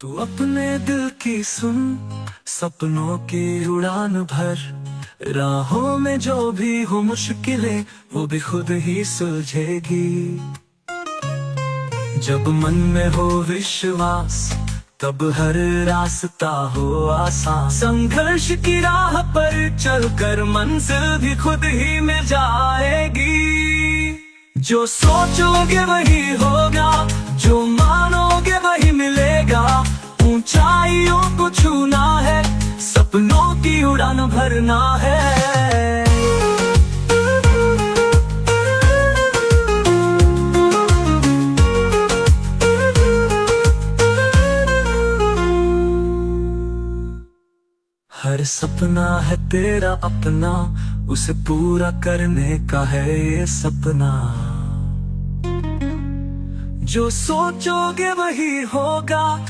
तू अपने दिल की सुन, सपनों की उड़ान भर। राहों में जो भी हो मुश्किलें, वो भी खुद ही सुलझेगी। जब मन में हो विश्वास, तब हर रास्ता हो आसान। संघर्ष की राह पर चलकर मंजिल भी खुद ही मिल जाएगी। जो सोचोगे वही होगा, जो मानोगे वही मिलेगा। ऊंचाइयों को छूना है, सपनों की उड़ान भरना है। हर सपना है तेरा अपना, उसे पूरा करने का है ये सपना। जो सोचोगे वही होगा।